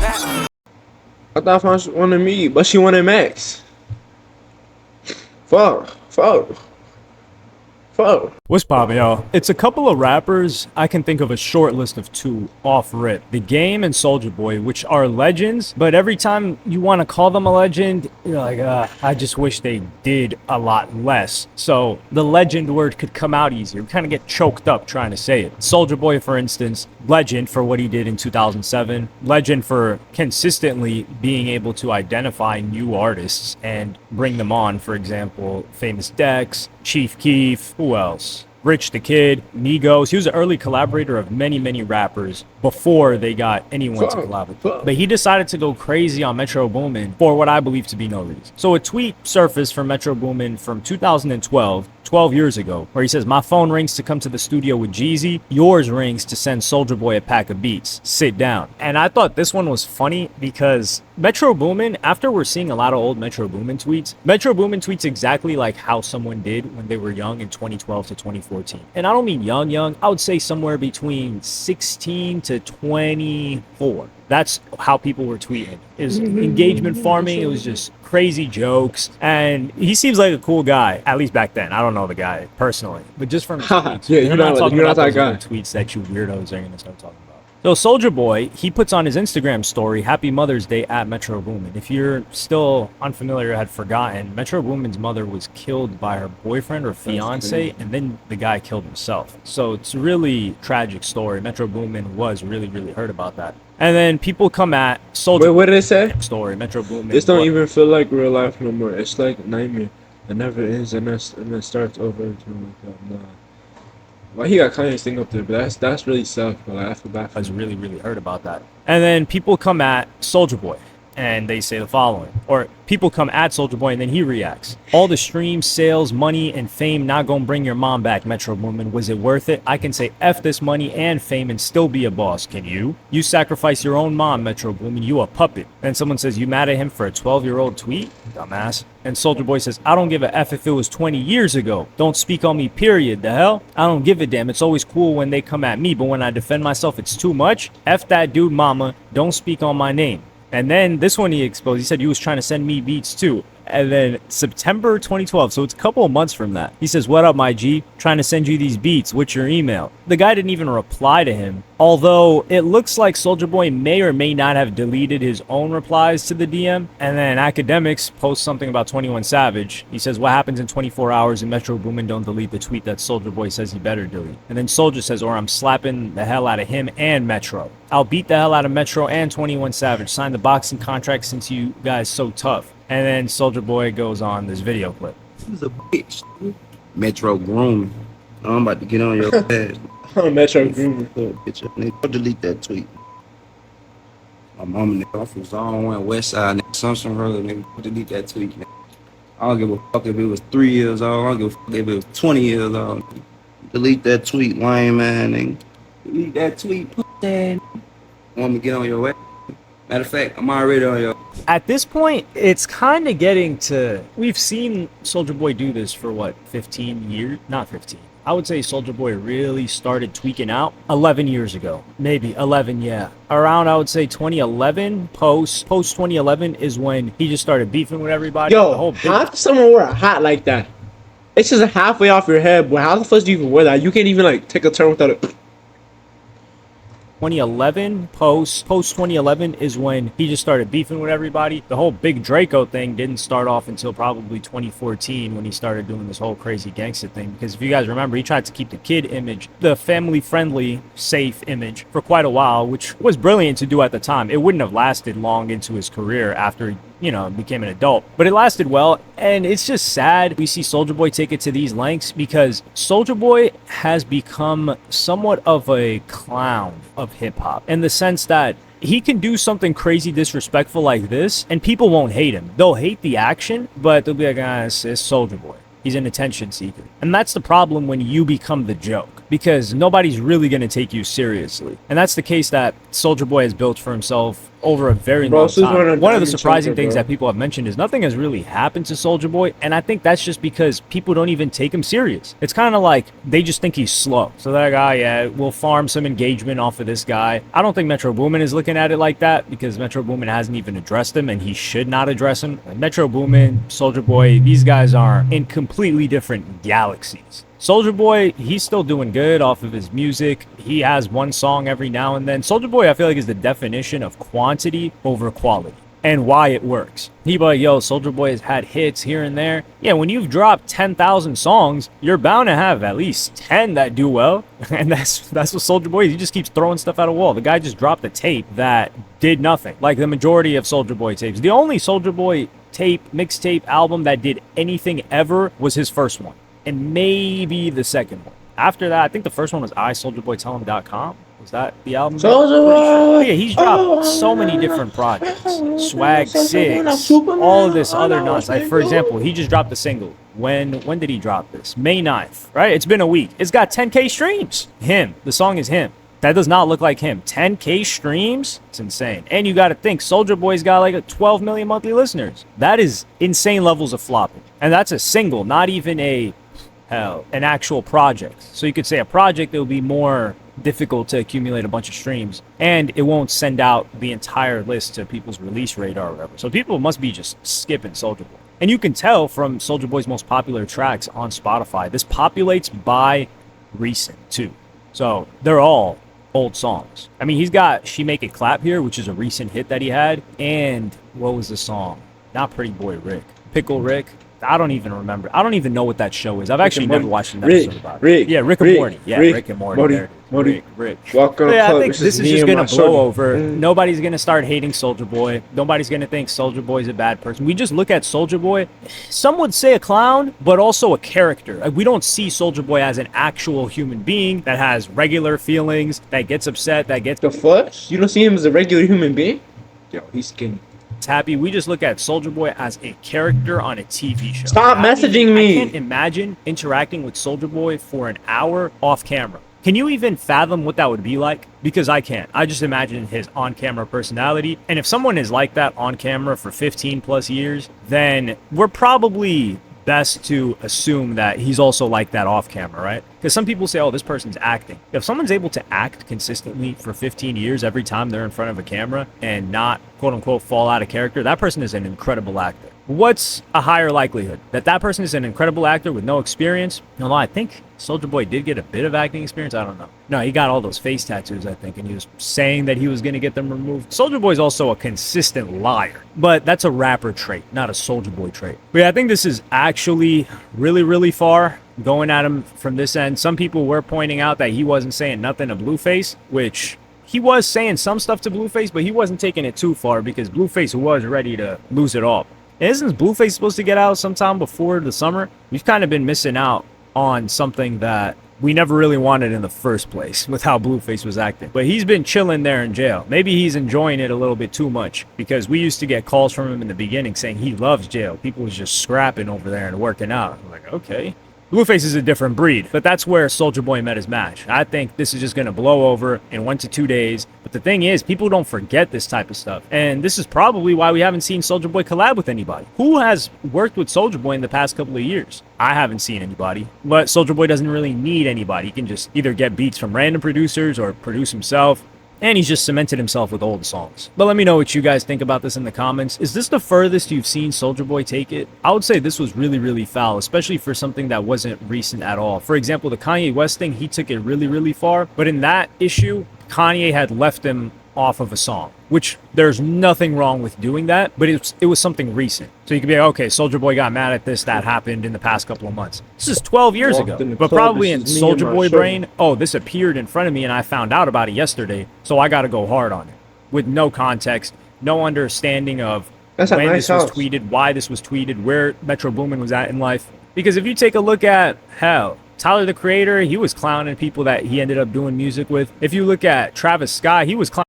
I thought Fonz wanted me, but she wanted Max. Fuck. What's poppin', y'all? It's a couple of rappers. I can think of a short list of two off rip. The Game and Soulja Boy, which are legends, but every time you want to call them a legend, you're like, I just wish they did a lot less. So the legend word could come out easier. We kind of get choked up trying to say it. Soulja Boy, for instance, legend for what he did in 2007. Legend for consistently being able to identify new artists and bring them on. For example, Famous Dex, Chief Keef, who else? Rich the Kid, Migos. He was an early collaborator of many, many rappers before they got anyone to collab with. But he decided to go crazy on Metro Boomin for what I believe to be no reason. So a tweet surfaced from Metro Boomin from 2012, 12 years ago, where he says, "My phone rings to come to the studio with Jeezy. Yours rings to send Soulja Boy a pack of beats. Sit down." And I thought this one was funny because Metro Boomin, after we're seeing a lot of old Metro Boomin tweets exactly like how someone did when they were young in 2012 to 2014. And I don't mean young. I would say somewhere between 16 to 24. That's how people were tweeting. It was engagement farming. It was just crazy jokes. And he seems like a cool guy, at least back then. I don't know the guy personally, but just from his tweets. Yeah, you're not that guy. Tweets that you weirdos are going to start talking about. So Soulja Boy, he puts on his Instagram story, "Happy Mother's Day at Metro Boomin." If you're still unfamiliar or had forgotten, Metro Boomin's mother was killed by her boyfriend or fiance, and then the guy killed himself. So it's a really tragic story. Metro Boomin was really, really hurt about that. And then people come at Soulja. Wait, what did it say? Story, Metro Boomin. This don't even feel like real life no more. It's like a nightmare. It never ends and then starts over again. Nah. Well, he got Kanye's thing up there, but that's really sad. But like, I feel bad. I was really, really hurt about that. And then people come at Soulja Boy, and they say the following, or people come at Soulja Boy, and then he reacts: "All the streams, sales, money, and fame not gonna bring your mom back, Metro Boomin. Was it worth it? I can say F this money and fame and still be a boss. Can you? You sacrifice your own mom, Metro Boomin. You a puppet." And someone says, "You mad at him for a 12-year-old tweet? Dumbass." And Soulja Boy says, "I don't give a F if it was 20 years ago. Don't speak on me, period. The hell? I don't give a damn. It's always cool when they come at me, but when I defend myself, it's too much. F that dude, mama. Don't speak on my name." And then this one he exposed. He said, "You was trying to send me beats too." And then September 2012, so it's a couple of months from that, he says, "What up, my G? Trying to send you these beats. What's your email?" The guy didn't even reply to him, although it looks like Soulja Boy may or may not have deleted his own replies to the DM. And then Academics posts something about 21 Savage. He says, "What happens in 24 hours and Metro Boomin don't delete the tweet that Soulja Boy says he better delete." And then Soulja says, "Or I'm slapping the hell out of him and Metro. I'll beat the hell out of Metro and 21 Savage. Sign the boxing contract since you guys so tough." And then Soulja Boy goes on this video clip. He's a bitch. Metro grooming. I'm about to get on your ass. Metro grooming. Bitch, nigga, delete that tweet. My mama, nigga, I'm from Zone 1 West Side, nigga, Sunshine Road, nigga, delete that tweet, nigga. I don't give a fuck if it was 3 years old. I don't give a fuck if it was 20 years old. Delete that tweet, lame man, nigga. Delete that tweet, put that. Want me to get on your ass? Matter of fact, I'm already on your. At this point, it's kind of getting to, we've seen Soulja Boy do this for what, 15 years? Not 15. I would say Soulja Boy really started tweaking out 11 years ago. Maybe 11, yeah. Around, I would say 2011, post 2011 is when he just started beefing with everybody. Yo, how does someone wear a hat like that? It's just halfway off your head, but how the fuck do you even wear that? You can't even like take a turn without it. 2011, post 2011 is when he just started beefing with everybody. The whole Big Draco thing didn't start off until probably 2014 when he started doing this whole crazy gangster thing. Because if you guys remember, he tried to keep the kid image, the family-friendly, safe image for quite a while, which was brilliant to do at the time. It wouldn't have lasted long into his career after became an adult, but it lasted well. And it's just sad we see Soulja Boy take it to these lengths, because Soulja Boy has become somewhat of a clown of hip-hop in the sense that he can do something crazy disrespectful like this and people won't hate him. They'll hate the action, but they'll be like, it's Soulja Boy. He's an attention seeker. And that's the problem when you become the joke, because nobody's really going to take you seriously. And that's the case that Soulja Boy has built for himself over a very Bro, long Soulja on a time. One of the diamond surprising choker, things bro. that people have mentioned is nothing has really happened to Soulja Boy, and I think that's just because people don't even take him serious. It's kind of like they just think he's slow. So that guy, yeah, we'll farm some engagement off of this guy. I don't think Metro Boomin is looking at it like that because Metro Boomin hasn't even addressed him, and he should not address him. Like Metro Boomin, Soulja Boy, these guys are in completely different galaxies. Soulja Boy, he's still doing good off of his music. He has one song every now and then. Soulja Boy, I feel like, is the definition of quantity over quality and why it works. He be like, yo, Soulja Boy has had hits here and there. Yeah, when you've dropped 10,000 songs, you're bound to have at least 10 that do well. And that's what Soulja Boy is. He just keeps throwing stuff at a wall. The guy just dropped a tape that did nothing, like the majority of Soulja Boy tapes. The only Soulja Boy tape, mixtape album that did anything ever was his first one. And maybe the second one. After that, I think the first one was iSouljaBoyTellHim.com. Was that the album? Soulja But Boy. yeah, he's dropped so many different projects. Swag 6, all of this other nonsense. Like, for example, he just dropped a single. When did he drop this? May 9th, right? It's been a week. It's got 10K streams. Him. The song is him. That does not look like him. 10K streams? It's insane. And you got to think, Soulja Boy's got like 12 million monthly listeners. That is insane levels of flopping. And that's a single, not even an actual project. So you could say a project that will be more difficult to accumulate a bunch of streams, and it won't send out the entire list to people's release radar or whatever. So people must be just skipping Soulja Boy. And you can tell from Soulja Boy's most popular tracks on Spotify, this populates by recent too. So they're all old songs. I mean, he's got She Make It Clap here, which is a recent hit that he had. And what was the song? Not Pretty Boy Rick. Pickle Rick. I don't even remember. I don't even know what that show is. I've actually never watched an episode about it. Yeah, Rick and Morty. Yeah, Rick and Morty. Rick. Welcome. Yeah, I think this is just going to blow over. Mm. Nobody's going to start hating Soulja Boy. Nobody's going to think Soulja Boy's a bad person. We just look at Soulja Boy, some would say a clown, but also a character. Like, we don't see Soulja Boy as an actual human being that has regular feelings, that gets upset, that gets The fuck? You don't see him as a regular human being? Yo, he's skinny. happy. We just look at Soulja Boy as a character on a TV show. Stop messaging me. I can't imagine interacting with Soulja Boy for an hour off camera. Can you even fathom what that would be like? Because I can't. I just imagine his on-camera personality. And if someone is like that on camera for 15 plus years, then we're probably best to assume that he's also like that off camera, right? Because some people say, oh, this person's acting. If someone's able to act consistently for 15 years every time they're in front of a camera and not, quote unquote, fall out of character, that person is an incredible actor. What's a higher likelihood? That person is an incredible actor with no experience? No, I think Soulja Boy did get a bit of acting experience. I don't know. No, he got all those face tattoos, I think, and he was saying that he was going to get them removed. Soulja Boy's also a consistent liar, but that's a rapper trait, not a Soulja Boy trait. But yeah, I think this is actually really, really far going at him from this end. Some people were pointing out that he wasn't saying nothing to Blueface, which he was saying some stuff to Blueface, but he wasn't taking it too far because Blueface was ready to lose it all. And isn't Blueface supposed to get out sometime before the summer? We've kind of been missing out on something that we never really wanted in the first place with how Blueface was acting. But he's been chilling there in jail. Maybe he's enjoying it a little bit too much because we used to get calls from him in the beginning saying he loves jail. People was just scrapping over there and working out. I'm like, okay. Blueface is a different breed, but that's where Soulja Boy met his match. I think this is just going to blow over in 1 to 2 days. But the thing is, people don't forget this type of stuff. And this is probably why we haven't seen Soulja Boy collab with anybody. Who has worked with Soulja Boy in the past couple of years? I haven't seen anybody. But Soulja Boy doesn't really need anybody. He can just either get beats from random producers or produce himself. And he's just cemented himself with old songs. But let me know what you guys think about this in the comments. Is this the furthest you've seen Soulja Boy take it? I would say this was really, really foul, especially for something that wasn't recent at all. For example, the Kanye West thing, he took it really, really far. But in that issue, Kanye had left him off of a song, which there's nothing wrong with doing that, but it was something recent. So you could be like, okay, Soulja Boy got mad at this, that happened in the past couple of months. This is 12 years ago. But probably in Soulja Boy brain, oh, this appeared in front of me and I found out about it yesterday, so I got to go hard on it. With no context, no understanding of when this was tweeted, why this was tweeted, where Metro Boomin was at in life. Because if you take a look at, hell, Tyler, the Creator, he was clowning people that he ended up doing music with. If you look at Travis Scott, he was clowning